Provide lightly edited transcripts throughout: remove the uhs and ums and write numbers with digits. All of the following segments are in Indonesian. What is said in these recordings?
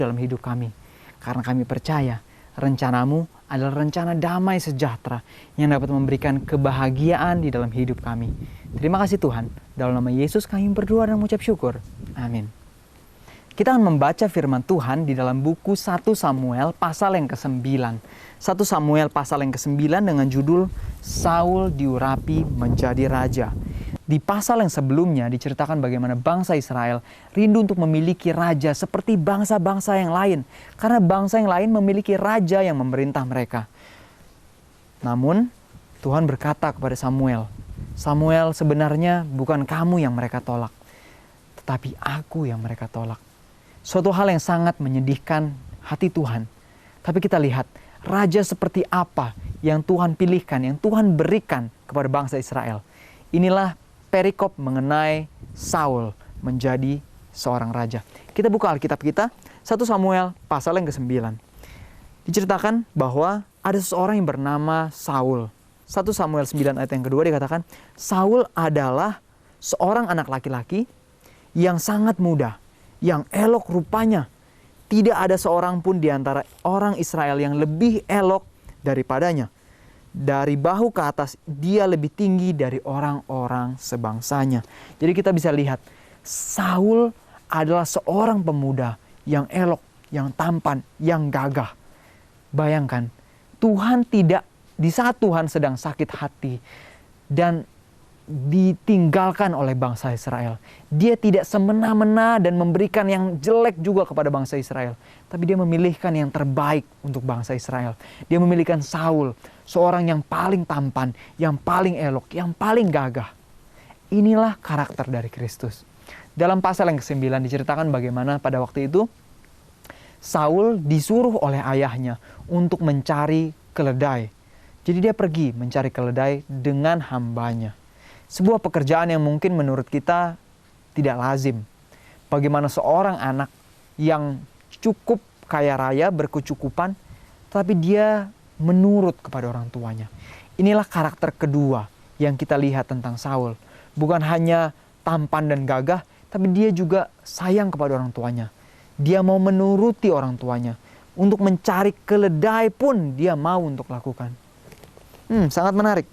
dalam hidup kami. Karena kami percaya rencanamu adalah rencana damai sejahtera yang dapat memberikan kebahagiaan di dalam hidup kami. Terima kasih Tuhan. Dalam nama Yesus kami berdoa dan mengucap syukur. Amin. Kita akan membaca firman Tuhan di dalam buku 1 Samuel pasal yang ke-9. 1 Samuel pasal yang ke-9 dengan judul Saul diurapi menjadi raja. Di pasal yang sebelumnya diceritakan bagaimana bangsa Israel rindu untuk memiliki raja seperti bangsa-bangsa yang lain. Karena bangsa yang lain memiliki raja yang memerintah mereka. Namun Tuhan berkata kepada Samuel, Samuel, sebenarnya bukan kamu yang mereka tolak, tetapi aku yang mereka tolak. Suatu hal yang sangat menyedihkan hati Tuhan. Tapi kita lihat raja seperti apa yang Tuhan pilihkan, yang Tuhan berikan kepada bangsa Israel. Inilah perikop mengenai Saul menjadi seorang raja. Kita buka Alkitab kita, 1 Samuel pasal yang ke-9. Diceritakan bahwa ada seseorang yang bernama Saul. 1 Samuel 9 ayat yang kedua dikatakan, Saul adalah seorang anak laki-laki yang sangat muda, yang elok rupanya. Tidak ada seorang pun di antara orang Israel yang lebih elok daripadanya. Dari bahu ke atas dia lebih tinggi dari orang-orang sebangsanya. Jadi kita bisa lihat Saul adalah seorang pemuda yang elok, yang tampan, yang gagah. Bayangkan, Tuhan tidak, di saat Tuhan sedang sakit hati dan ditinggalkan oleh bangsa Israel, dia tidak semena-mena dan memberikan yang jelek juga kepada bangsa Israel. Tapi dia memilihkan yang terbaik untuk bangsa Israel. Dia memilihkan Saul, seorang yang paling tampan, yang paling elok, yang paling gagah. Inilah karakter dari Kristus. Dalam pasal yang ke-9 diceritakan bagaimana pada waktu itu Saul disuruh oleh ayahnya untuk mencari keledai. Jadi dia pergi mencari keledai dengan hambanya. Sebuah pekerjaan yang mungkin menurut kita tidak lazim. Bagaimana seorang anak yang cukup kaya raya, berkecukupan, tapi dia menurut kepada orang tuanya. Inilah karakter kedua yang kita lihat tentang Saul. Bukan hanya tampan dan gagah, tapi dia juga sayang kepada orang tuanya. Dia mau menuruti orang tuanya. Untuk mencari keledai pun dia mau untuk lakukan. Sangat menarik.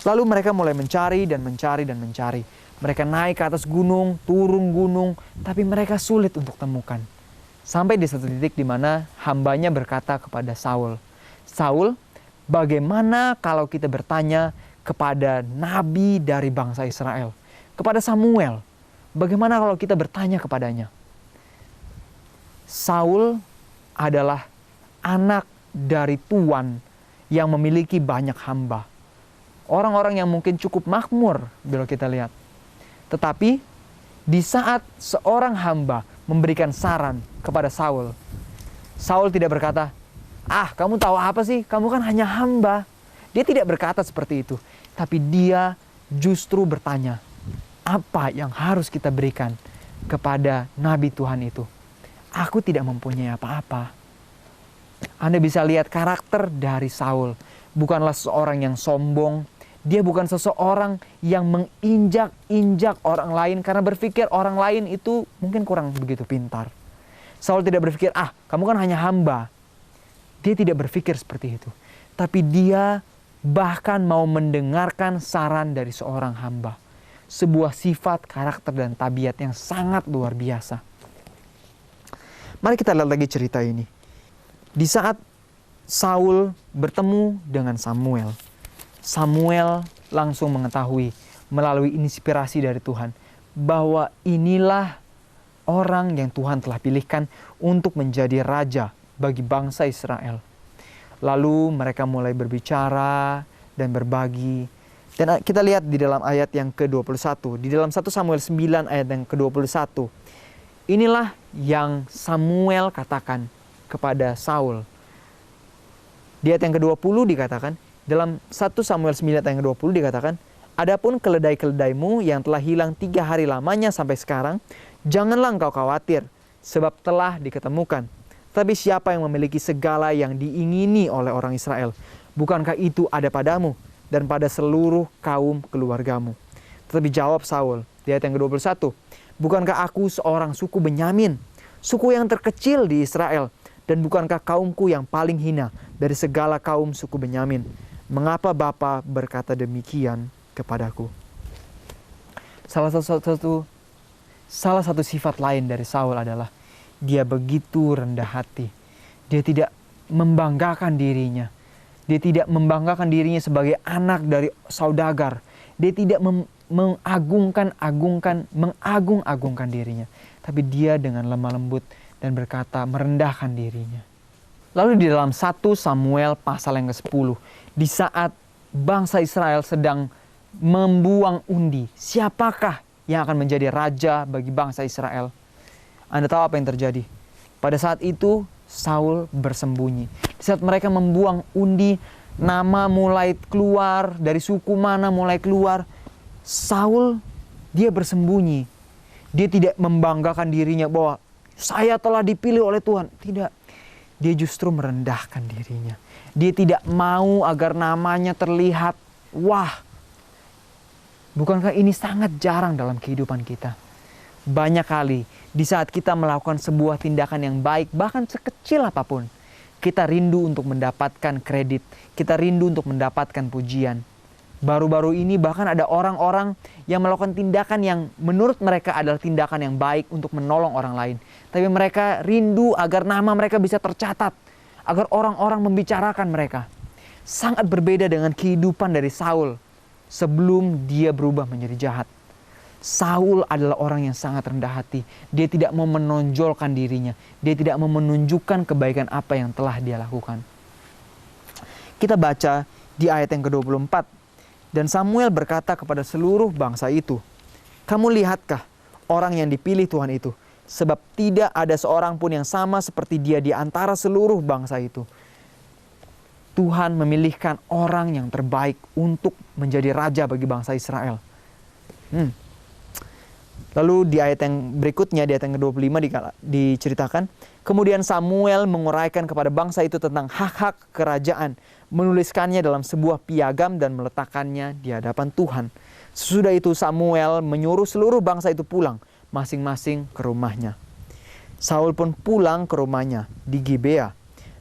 Lalu mereka mulai mencari dan mencari dan mencari. Mereka naik ke atas gunung, turun gunung, tapi mereka sulit untuk temukan. Sampai di satu titik di mana hambanya berkata kepada Saul, Saul, bagaimana kalau kita bertanya kepada nabi dari bangsa Israel, kepada Samuel, bagaimana kalau kita bertanya kepadanya? Saul adalah anak dari tuan yang memiliki banyak hamba. Orang-orang yang mungkin cukup makmur bila kita lihat. Tetapi di saat seorang hamba memberikan saran kepada Saul, Saul tidak berkata, kamu tahu apa sih? Kamu kan hanya hamba. Dia tidak berkata seperti itu. Tapi dia justru bertanya, apa yang harus kita berikan kepada nabi Tuhan itu? Aku tidak mempunyai apa-apa. Anda bisa lihat karakter dari Saul. Bukanlah seorang yang sombong. Dia bukan seseorang yang menginjak-injak orang lain karena berpikir orang lain itu mungkin kurang begitu pintar. Saul tidak berpikir, kamu kan hanya hamba. Dia tidak berpikir seperti itu. Tapi dia bahkan mau mendengarkan saran dari seorang hamba. Sebuah sifat, karakter, dan tabiat yang sangat luar biasa. Mari kita lihat lagi cerita ini. Di saat Saul bertemu dengan Samuel, Samuel langsung mengetahui melalui inspirasi dari Tuhan bahwa inilah orang yang Tuhan telah pilihkan untuk menjadi raja bagi bangsa Israel. Lalu mereka mulai berbicara dan berbagi. Dan kita lihat di dalam ayat yang ke-21, di dalam 1 Samuel 9 ayat yang ke-21. Inilah yang Samuel katakan kepada Saul. Di ayat yang ke-20 dikatakan, dalam 1 Samuel 9 ayat yang ke-20 dikatakan, adapun keledai-keledaimu yang telah hilang 3 hari lamanya sampai sekarang, janganlah engkau khawatir, sebab telah diketemukan. Tapi siapa yang memiliki segala yang diingini oleh orang Israel? Bukankah itu ada padamu dan pada seluruh kaum keluargamu? Tetapi jawab Saul di ayat yang ke-21, bukankah aku seorang suku Benyamin, suku yang terkecil di Israel, dan bukankah kaumku yang paling hina dari segala kaum suku Benyamin? Mengapa Bapa berkata demikian kepadaku?" Salah satu sifat lain dari Saul adalah dia begitu rendah hati. Dia tidak membanggakan dirinya. Dia tidak membanggakan dirinya sebagai anak dari saudagar. Dia tidak mengagung-agungkan dirinya. Tapi dia dengan lemah lembut dan berkata merendahkan dirinya. Lalu di dalam 1 Samuel pasal yang ke-10, di saat bangsa Israel sedang membuang undi, siapakah yang akan menjadi raja bagi bangsa Israel? Anda tahu apa yang terjadi? Pada saat itu Saul bersembunyi. Di saat mereka membuang undi, nama mulai keluar, dari suku mana mulai keluar, Saul dia bersembunyi. Dia tidak membanggakan dirinya bahwa saya telah dipilih oleh Tuhan. Tidak. Dia justru merendahkan dirinya. Dia tidak mau agar namanya terlihat. Wah, bukankah ini sangat jarang dalam kehidupan kita? Banyak kali di saat kita melakukan sebuah tindakan yang baik, bahkan sekecil apapun, kita rindu untuk mendapatkan kredit, kita rindu untuk mendapatkan pujian. Baru-baru ini bahkan ada orang-orang yang melakukan tindakan yang menurut mereka adalah tindakan yang baik untuk menolong orang lain. Tapi mereka rindu agar nama mereka bisa tercatat, agar orang-orang membicarakan mereka. Sangat berbeda dengan kehidupan dari Saul sebelum dia berubah menjadi jahat. Saul adalah orang yang sangat rendah hati. Dia tidak mau menonjolkan dirinya. Dia tidak mau menunjukkan kebaikan apa yang telah dia lakukan. Kita baca di ayat yang ke-24. Dan Samuel berkata kepada seluruh bangsa itu, "Kamu lihatkah orang yang dipilih Tuhan itu? Sebab tidak ada seorang pun yang sama seperti dia di antara seluruh bangsa itu." Tuhan memilihkan orang yang terbaik untuk menjadi raja bagi bangsa Israel. Lalu di ayat yang berikutnya, di ayat yang ke-25 diceritakan, kemudian Samuel menguraikan kepada bangsa itu tentang hak-hak kerajaan, menuliskannya dalam sebuah piagam dan meletakkannya di hadapan Tuhan. Sesudah itu Samuel menyuruh seluruh bangsa itu pulang, masing-masing ke rumahnya. Saul pun pulang ke rumahnya di Gibea,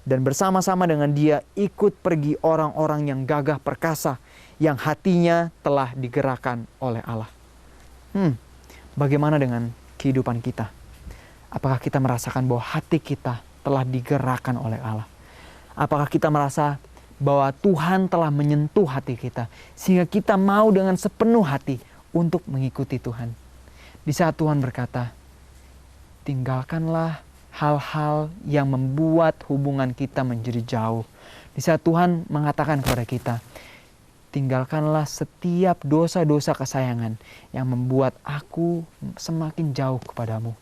dan bersama-sama dengan dia ikut pergi orang-orang yang gagah perkasa, yang hatinya telah digerakkan oleh Allah. Bagaimana dengan kehidupan kita? Apakah kita merasakan bahwa hati kita telah digerakkan oleh Allah? Apakah kita merasa bahwa Tuhan telah menyentuh hati kita sehingga kita mau dengan sepenuh hati untuk mengikuti Tuhan? Di saat Tuhan berkata, tinggalkanlah hal-hal yang membuat hubungan kita menjadi jauh. Di saat Tuhan mengatakan kepada kita, tinggalkanlah setiap dosa-dosa kesayangan yang membuat aku semakin jauh kepadamu.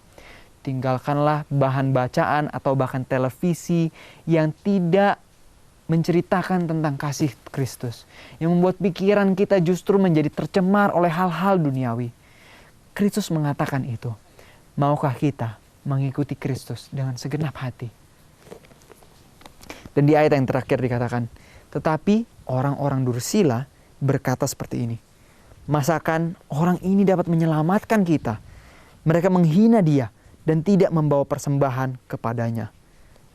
Tinggalkanlah bahan bacaan atau bahkan televisi yang tidak menceritakan tentang kasih Kristus, yang membuat pikiran kita justru menjadi tercemar oleh hal-hal duniawi. Kristus mengatakan itu. Maukah kita mengikuti Kristus dengan segenap hati? Dan di ayat yang terakhir dikatakan, tetapi orang-orang dursila berkata seperti ini, masakan orang ini dapat menyelamatkan kita? Mereka menghina dia dan tidak membawa persembahan kepadanya,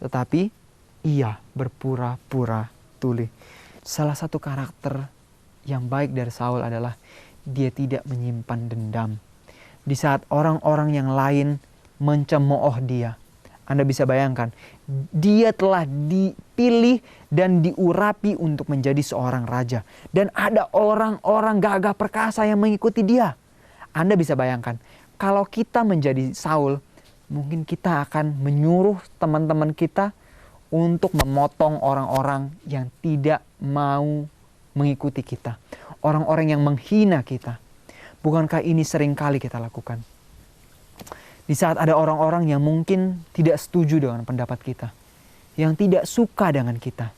tetapi ia berpura-pura tuli. Salah satu karakter yang baik dari Saul adalah dia tidak menyimpan dendam. Di saat orang-orang yang lain mencemooh dia, Anda bisa bayangkan, dia telah dipilih dan diurapi untuk menjadi seorang raja. Dan ada orang-orang gagah perkasa yang mengikuti dia. Anda bisa bayangkan, kalau kita menjadi Saul, mungkin kita akan menyuruh teman-teman kita untuk memotong orang-orang yang tidak mau mengikuti kita. Orang-orang yang menghina kita. Bukankah ini sering kali kita lakukan? Di saat ada orang-orang yang mungkin tidak setuju dengan pendapat kita, yang tidak suka dengan kita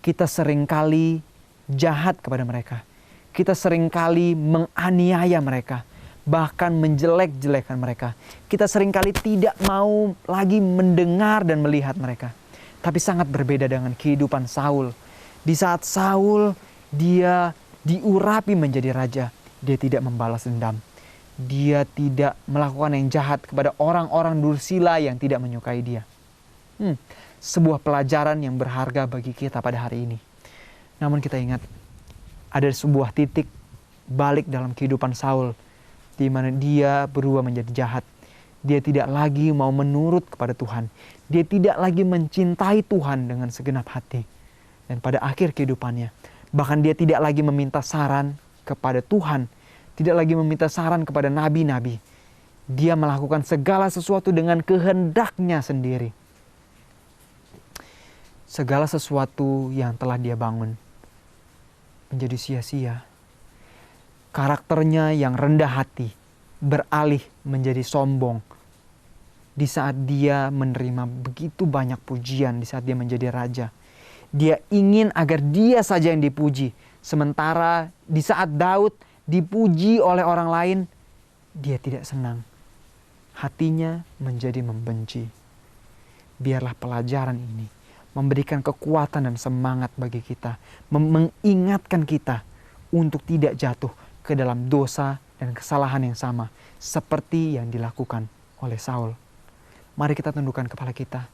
seringkali jahat kepada mereka. Kita seringkali menganiaya mereka, bahkan menjelek-jelekan mereka. Kita seringkali tidak mau lagi mendengar dan melihat mereka. Tapi sangat berbeda dengan kehidupan Saul. Di saat Saul dia diurapi menjadi raja, dia tidak membalas dendam. Dia tidak melakukan yang jahat kepada orang-orang dursila yang tidak menyukai dia. Sebuah pelajaran yang berharga bagi kita pada hari ini. Namun kita ingat, ada sebuah titik balik dalam kehidupan Saul, di mana dia berubah menjadi jahat. Dia tidak lagi mau menurut kepada Tuhan. Dia tidak lagi mencintai Tuhan dengan segenap hati. Dan pada akhir kehidupannya, bahkan dia tidak lagi meminta saran kepada Tuhan, tidak lagi meminta saran kepada nabi-nabi. Dia melakukan segala sesuatu dengan kehendaknya sendiri. Segala sesuatu yang telah dia bangun menjadi sia-sia. Karakternya yang rendah hati beralih menjadi sombong di saat dia menerima begitu banyak pujian, di saat dia menjadi raja. Dia ingin agar dia saja yang dipuji. Sementara di saat Daud dipuji oleh orang lain, dia tidak senang. Hatinya menjadi membenci. Biarlah pelajaran ini memberikan kekuatan dan semangat bagi kita. Mengingatkan kita untuk tidak jatuh ke dalam dosa dan kesalahan yang sama seperti yang dilakukan oleh Saul. Mari kita tundukkan kepala kita.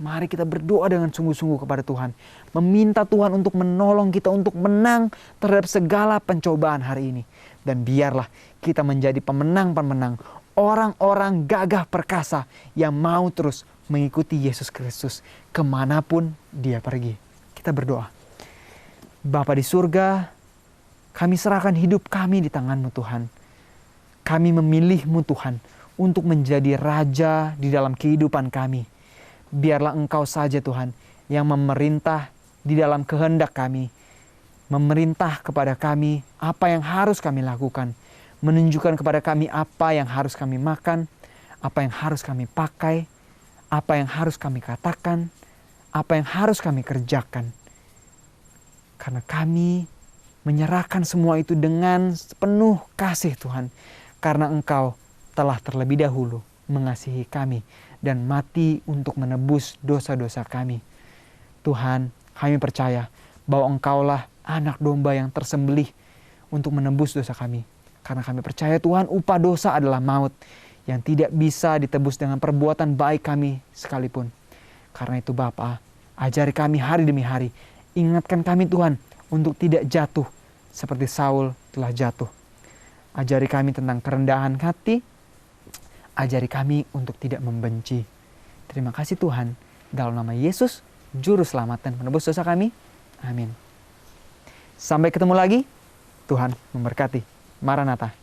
Mari kita berdoa dengan sungguh-sungguh kepada Tuhan. Meminta Tuhan untuk menolong kita untuk menang terhadap segala pencobaan hari ini. Dan biarlah kita menjadi pemenang-pemenang. Orang-orang gagah perkasa yang mau terus mengikuti Yesus Kristus kemanapun dia pergi. Kita berdoa. Bapa di surga, kami serahkan hidup kami di tangan-Mu Tuhan. Kami memilih-Mu Tuhan untuk menjadi Raja di dalam kehidupan kami. Biarlah Engkau saja Tuhan yang memerintah di dalam kehendak kami. Memerintah kepada kami apa yang harus kami lakukan. Menunjukkan kepada kami apa yang harus kami makan, apa yang harus kami pakai, apa yang harus kami katakan, apa yang harus kami kerjakan. Karena kami menyerahkan semua itu dengan penuh kasih Tuhan. Karena Engkau telah terlebih dahulu mengasihi kami dan mati untuk menebus dosa-dosa kami. Tuhan, kami percaya bahwa Engkaulah anak domba yang tersembelih untuk menebus dosa kami. Karena kami percaya Tuhan, upah dosa adalah maut yang tidak bisa ditebus dengan perbuatan baik kami sekalipun. Karena itu Bapa, ajari kami hari demi hari. Ingatkan kami Tuhan untuk tidak jatuh seperti Saul telah jatuh. Ajari kami tentang kerendahan hati. Ajari kami untuk tidak membenci. Terima kasih Tuhan. Dalam nama Yesus, Juru Selamat dan Penebus dosa kami. Amin. Sampai ketemu lagi. Tuhan memberkati. Maranatha.